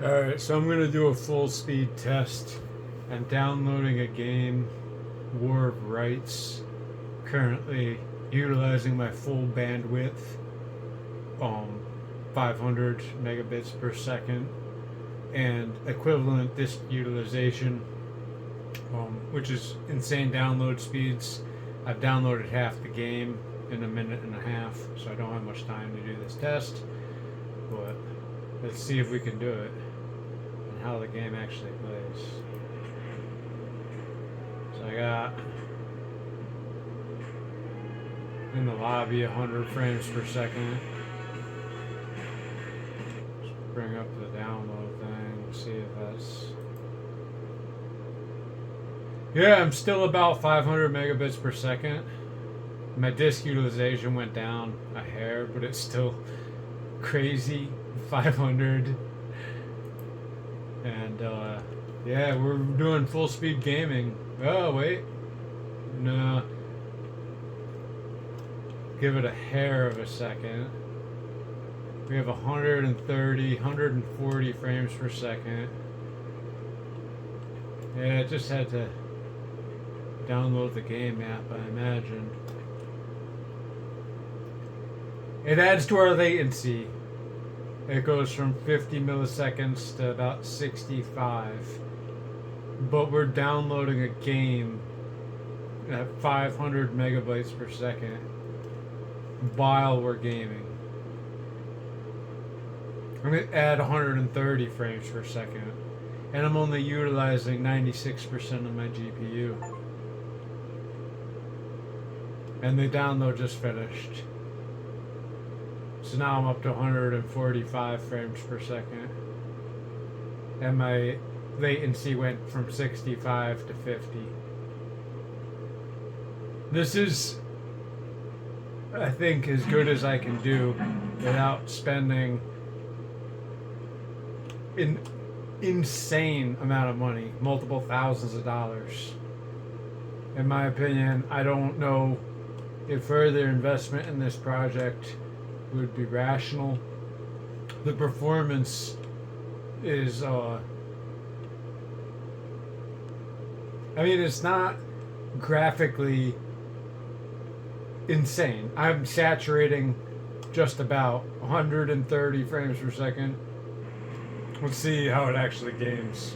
Alright, so I'm gonna do a full speed test. I'm downloading a game, War of Rights, currently utilizing my full bandwidth, um, 500 megabits per second, and equivalent disk utilization, which is insane download speeds. I've downloaded half the game in a minute and a half, so I don't have much time to do this test, but let's see if we can do it and how the game actually plays. So I got in the lobby 100 frames per second. Let's bring up the download thing, see if that's. Yeah, I'm still about 500 megabits per second. My disk utilization went down a hair, but it's still crazy 500. And yeah, we're doing full speed gaming. Oh, wait. No. Give it a hair of a second. We have 130, 140 frames per second. Yeah, I just had to download the game app, I imagine. It adds to our latency. It goes from 50 milliseconds to about 65. But we're downloading a game at 500 megabytes per second while we're gaming. I'm going to add 130 frames per second. And I'm only utilizing 96% of my GPU. And the download just finished. So now I'm up to 145 frames per second. And my latency went from 65 to 50. This is, I think, as good as I can do without spending an insane amount of money, multiple thousands of dollars. In my opinion, I don't know if further investment in this project would be rational. The performance is I mean, it's not graphically insane. I'm saturating just about 130 frames per second. Let's see how it actually games,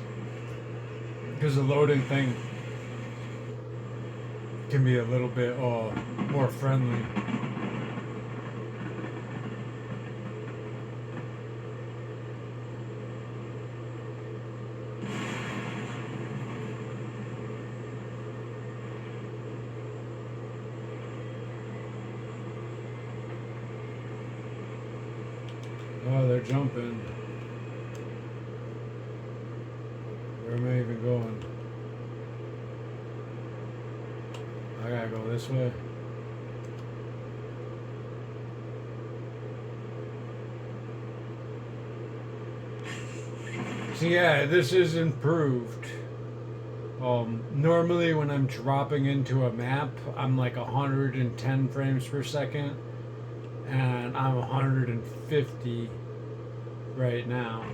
because the loading thing can be a little bit more friendly. Oh, they're jumping. Where am I even going? I gotta go this way. So yeah, this is improved. Normally when I'm dropping into a map, I'm like 110 frames per second, and I'm 150 right now.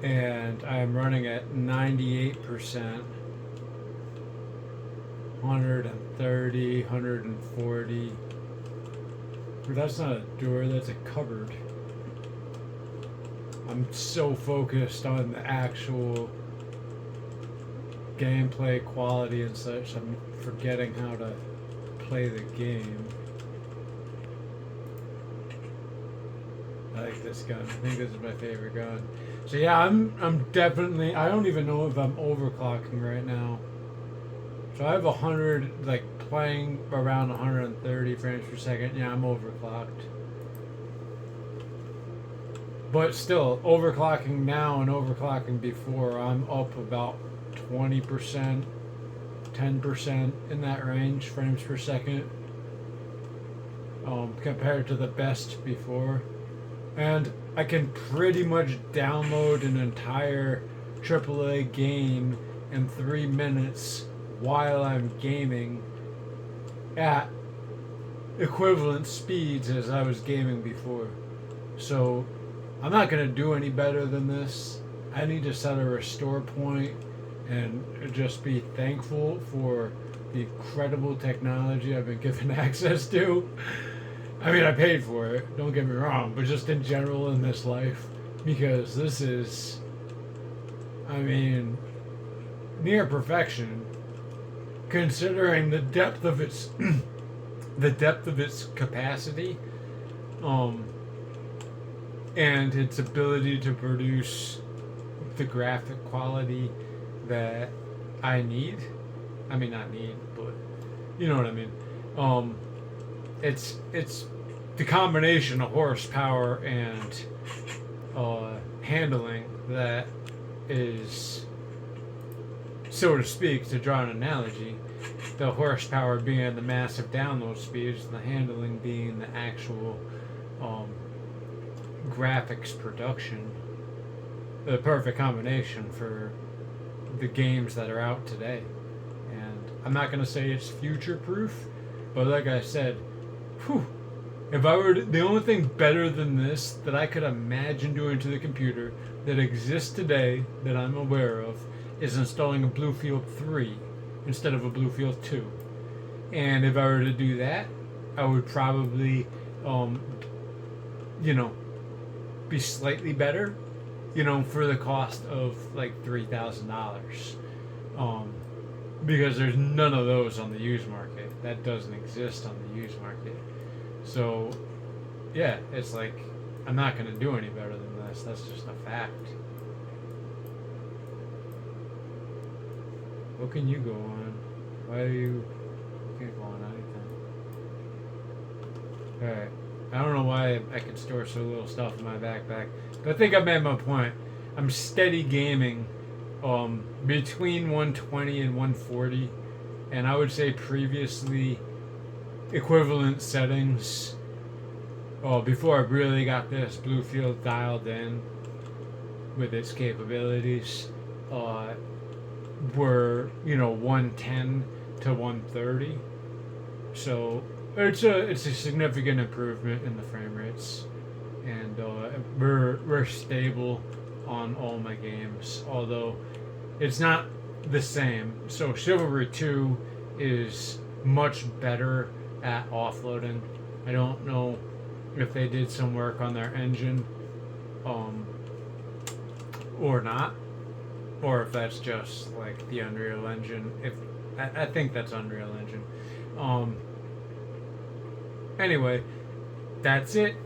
And I'm running at 98%, 130, 140. But that's not a door, that's a cupboard. I'm so focused on the actual gameplay quality and such, I'm forgetting how to play the game. I like this gun. I think this is my favorite gun. So yeah, I'm definitely, I don't even know if I'm overclocking right now. So I have 100, like playing around 130 frames per second. Yeah, I'm overclocked. But still, overclocking now and overclocking before, I'm up about 20%, 10% in that range, frames per second, compared to the best before. And I can pretty much download an entire AAA game in 3 minutes while I'm gaming at equivalent speeds as I was gaming before. So I'm not going to do any better than this. I need to set a restore point and just be thankful for the incredible technology I've been given access to. I mean, I paid for it, don't get me wrong, but just in general in this life, because this is, I mean, near perfection, considering the depth of its, the depth of its capacity, and its ability to produce the graphic quality that I need. I mean, not need, but you know what I mean. It's the combination of horsepower and handling that is, so to speak, to draw an analogy, the horsepower being the massive download speeds, the handling being the actual graphics production, the perfect combination for the games that are out today. And I'm not going to say it's future proof, but like I said, whew, if I were to, the only thing better than this that I could imagine doing to the computer that exists today that I'm aware of is installing a Bluefield 3 instead of a Bluefield 2. And if I were to do that, I would probably, be slightly better, for the cost of like $3,000. Because there's none of those on the used market. That doesn't exist on the used market. So, yeah, it's like, I'm not going to do any better than this. That's just a fact. What can you go on? Why are you can't go on anything? Alright. I don't know why I can store so little stuff in my backpack. But I think I made my point. I'm steady gaming between 120 and 140. And I would say previously equivalent settings before I really got this Bluefield dialed in with its capabilities were 110 to 130. So it's a significant improvement in the frame rates, and we're stable on all my games, although it's not the same. So Chivalry 2 is much better at offloading. I don't know if they did some work on their engine or not, or if that's just like the Unreal Engine. I think that's Unreal Engine. Anyway, that's it.